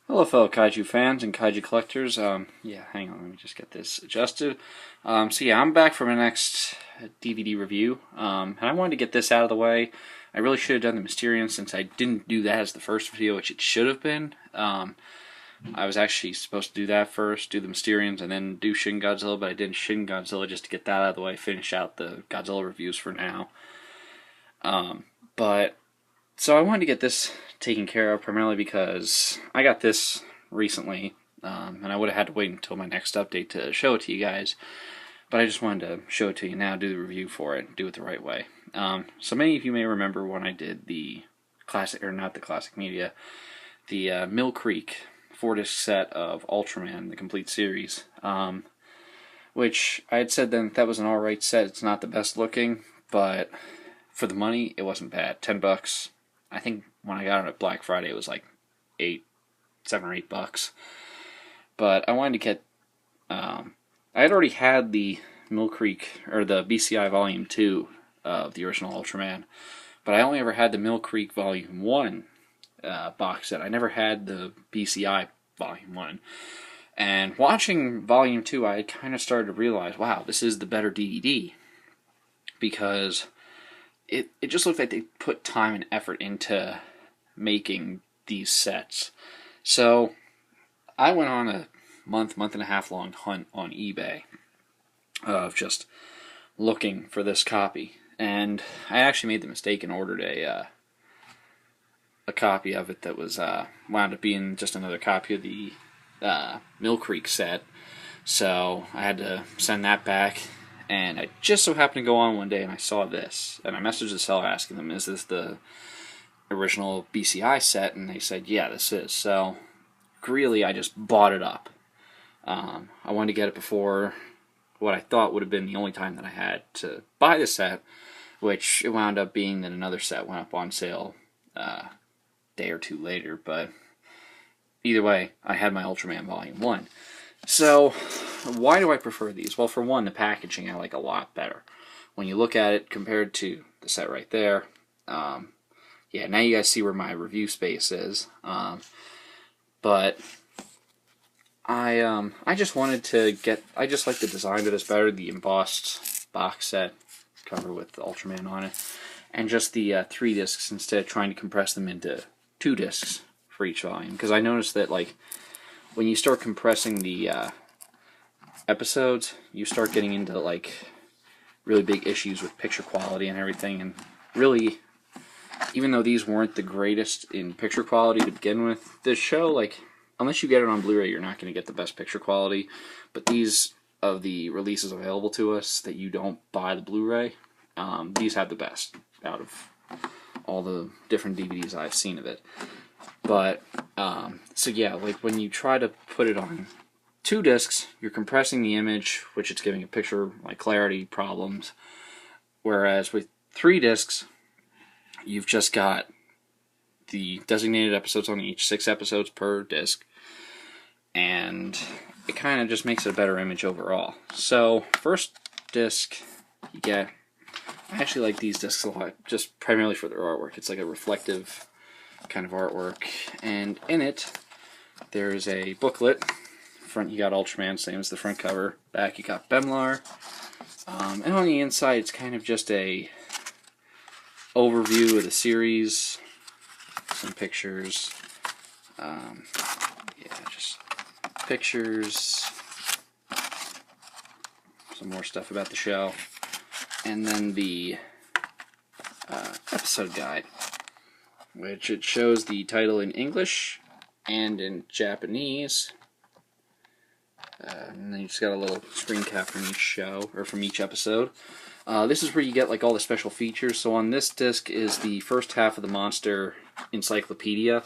Hello, fellow kaiju fans and kaiju collectors. Yeah, hang on, let me just get this adjusted. I'm back for my next DVD review, and I wanted to get this out of the way. I really should have done the Mysterium since I didn't do that as the first video, which it should have been. I was actually supposed to do that first, do the Mysteriums, and then do Shin Godzilla, but I did Shin Godzilla just to get that out of the way, finish out the Godzilla reviews for now. So I wanted to get this taken care of primarily because I got this recently, and I would have had to wait until my next update to show it to you guys. But I just wanted to show it to you now, do the review for it, do it the right way. So many of you may remember when I did the classic, or not the classic media, the Mill Creek 4-disc set of Ultraman, the complete series, which I had said then that was an alright set. It's not the best looking, but for the money, it wasn't bad. $10. I think when I got it at Black Friday, it was like $7 or $8. But I wanted to get. I had already had the Mill Creek or the BCI Volume 2 of the original Ultraman, but I only ever had the Mill Creek Volume 1 box set. I never had the BCI Volume 1. And watching Volume 2, I had kind of started to realize, wow, this is the better DVD. Because it just looked like they put time and effort into making these sets. So I went on a month and a half long hunt on eBay of just looking for this copy. And I actually made the mistake and ordered a copy of it that was wound up being just another copy of the Mill Creek set. So I had to send that back. And I just so happened to go on one day and I saw this. And I messaged the seller asking them, is this the original BCI set? And they said, yeah, this is. So, really, I just bought it up. I wanted to get it before what I thought would have been the only time that I had to buy the set, which it wound up being that another set went up on sale a day or two later. But either way, I had my Ultraman Volume 1. So, why do I prefer these? Well, for one, the packaging I like a lot better. When you look at it compared to the set right there, yeah, now you guys see where my review space is. But I just wanted to get, I just like the design of this better, the embossed box set cover with the Ultraman on it, and just the 3 discs instead of trying to compress them into 2 discs for each volume. Because I noticed that, like, when you start compressing the episodes, you start getting into like really big issues with picture quality and everything. And really, even though these weren't the greatest in picture quality to begin with, this show, like, unless you get it on Blu-ray, you're not going to get the best picture quality. But these, of the releases available to us that you don't buy the Blu-ray, these have the best out of all the different DVDs I've seen of it. But, so yeah, like when you try to put it on 2 discs, you're compressing the image, which it's giving a picture, like, clarity problems. Whereas with 3 discs, you've just got the designated episodes on each, 6 episodes per disc, and it kind of just makes it a better image overall. So, first disc, you get, I actually like these discs a lot, just primarily for their artwork. It's like a reflective kind of artwork, and in it there's a booklet. Front you got Ultraman, same as the front cover. Back you got Bemlar, and on the inside it's kind of just a overview of the series, some pictures, yeah, just pictures, some more stuff about the show, and then the episode guide, which it shows the title in English and in Japanese. And then you just got a little screen cap from each show, or from each episode. This is where you get like all the special features. So on this disc is the first half of the Monster Encyclopedia,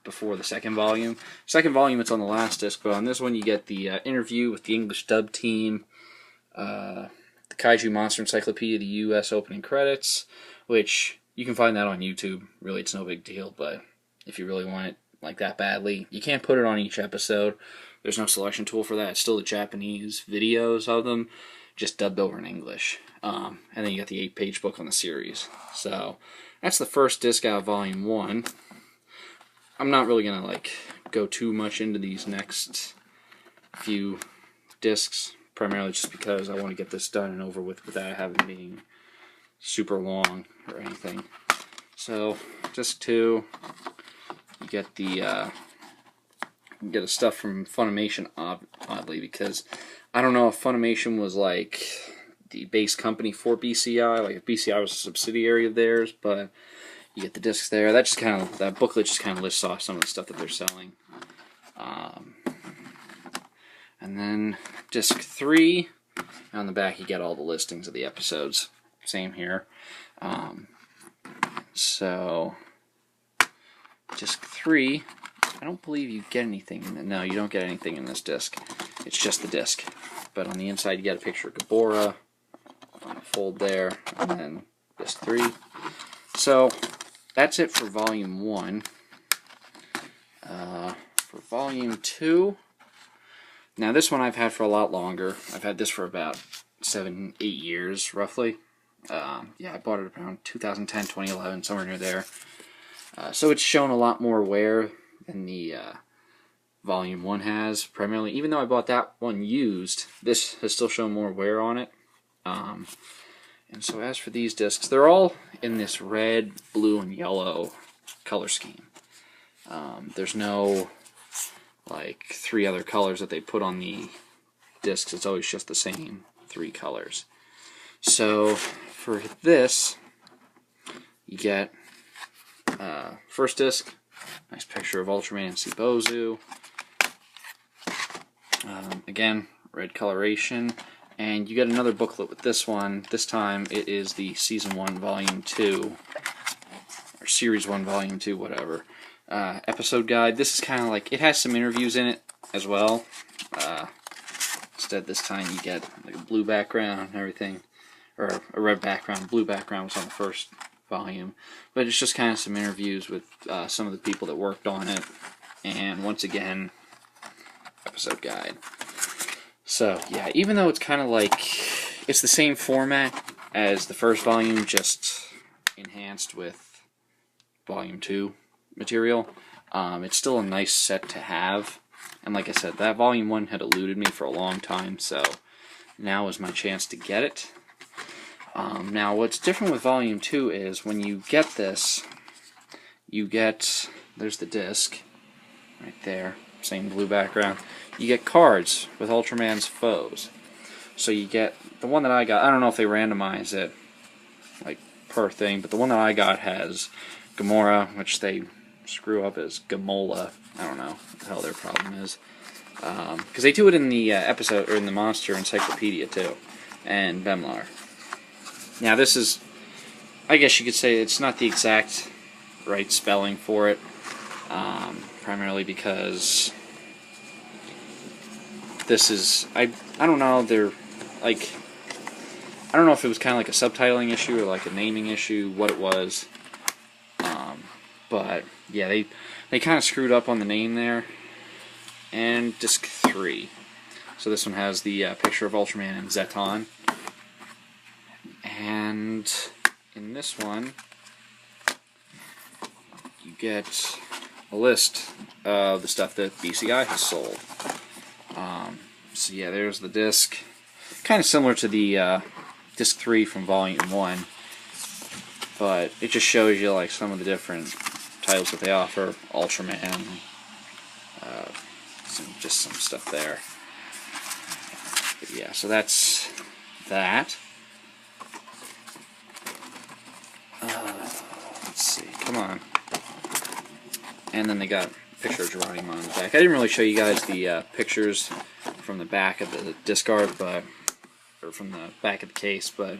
before the second volume. Second volume, it's on the last disc, but on this one you get the interview with the English dub team, the Kaiju Monster Encyclopedia, the U.S. opening credits, which you can find that on YouTube. Really, it's no big deal, but if you really want it like that badly, you can't put it on each episode. There's no selection tool for that. It's still the Japanese videos of them, just dubbed over in English. And then you got the 8-page book on the series. So that's the first disc out of Volume 1. I'm not really gonna like go too much into these next few discs, primarily just because I want to get this done and over with without having being super long or anything. So disc 2, you get the stuff from Funimation, oddly, because I don't know if Funimation was like the base company for BCI, like if BCI was a subsidiary of theirs, but you get the discs there. That booklet just kind of lists off some of the stuff that they're selling. And then disc 3, on the back you get all the listings of the episodes. Same here. So disc 3, I don't believe you get anything. No, you don't get anything in this disc. It's just the disc. But on the inside you get a picture of Gabora on the fold there, and then disc 3. So that's it for volume 1. For volume 2, now this one I've had for a lot longer. I've had this for about 7-8 years, roughly. Yeah, I bought it around 2010, 2011, somewhere near there. So it's shown a lot more wear than the volume 1 has. Primarily, even though I bought that one used, this has still shown more wear on it. And so as for these discs, they're all in this red, blue, and yellow color scheme. There's no like 3 other colors that they put on the discs. It's always just the same 3 colors. So for this, you get first disc, nice picture of Ultraman and Bozu. Again, red coloration. And you get another booklet with this one. This time it is the Season 1, Volume 2, or Series 1, Volume 2, whatever. Episode guide. This is kind of like, it has some interviews in it as well. Instead this time you get like a blue background and everything. Or a red background. Blue background was on the first volume. But it's just kind of some interviews with some of the people that worked on it. And once again, episode guide. So, yeah, even though it's kind of like, it's the same format as the first volume, just enhanced with volume 2 material, it's still a nice set to have. And like I said, that volume 1 had eluded me for a long time, so now is my chance to get it. Now, what's different with volume 2 is when you get this, you get, there's the disc, right there, same blue background. You get cards with Ultraman's foes. So you get, the one that I got, I don't know if they randomize it, like, per thing, but the one that I got has Gamora, which they screw up as Gamola. I don't know what the hell their problem is. Because they do it in the episode, or in the Monster Encyclopedia, too. And Bemlar. Now, this is, I guess you could say it's not the exact right spelling for it. Primarily because this is, I don't know, they're like, I don't know if it was kind of like a subtitling issue or like a naming issue, what it was. But yeah, they kind of screwed up on the name there. And disc 3. So this one has the picture of Ultraman and Zeton. And in this one, you get a list of the stuff that BCI has sold. So yeah, there's the disc. Kind of similar to the disc 3 from Volume 1. But it just shows you like some of the different titles that they offer. Ultraman. Just some stuff there. But yeah, so that's that. Let's see, come on. And then they got a picture of Geronimo on the back. I didn't really show you guys the pictures from the back of the disc art, or from the back of the case, but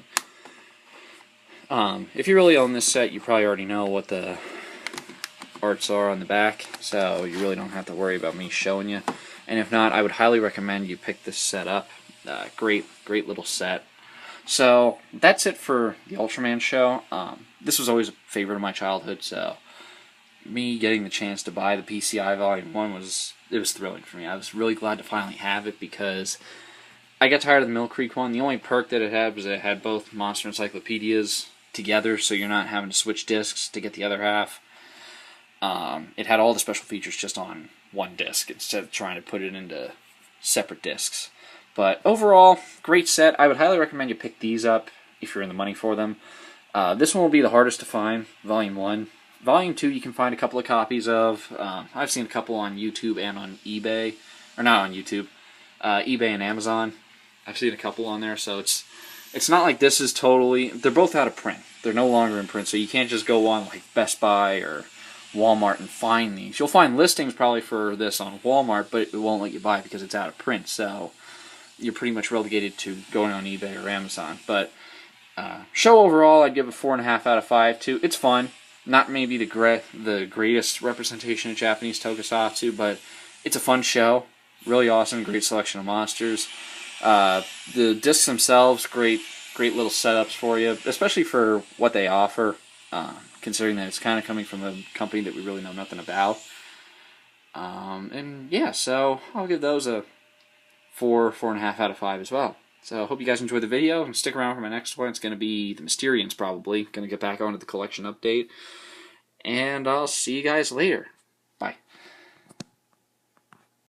if you really own this set, you probably already know what the arts are on the back, so you really don't have to worry about me showing you. And if not, I would highly recommend you pick this set up. Great little set. So that's it for the Ultraman show. This was always a favorite of my childhood, so me getting the chance to buy the BCI Volume 1 was thrilling for me. I was really glad to finally have it because I got tired of the Mill Creek one. The only perk that it had was that it had both Monster Encyclopedias together, so you're not having to switch discs to get the other half. it had all the special features just on one disc instead of trying to put it into separate discs. But overall, great set. I would highly recommend you pick these up if you're in the money for them. This one will be the hardest to find, Volume 1. Volume 2 you can find a couple of copies of. I've seen a couple on YouTube and on eBay. Or not on YouTube. eBay and Amazon. I've seen a couple on there, so it's not like this is totally... They're both out of print. They're no longer in print, so you can't just go on like Best Buy or Walmart and find these. You'll find listings probably for this on Walmart, but it won't let you buy it because it's out of print, so you're pretty much relegated to going on eBay or Amazon. But show overall, I'd give a 4.5 out of 5 too. It's fun. Not maybe the greatest representation of Japanese tokusatsu, but it's a fun show. Really awesome, great selection of monsters. The discs themselves, great little setups for you, especially for what they offer, considering that it's kind of coming from a company that we really know nothing about. And yeah, so I'll give those a 4.5 out of 5 as well. So I hope you guys enjoyed the video, and stick around for my next one. It's going to be the Mysterians, probably. Going to get back onto the collection update. And I'll see you guys later.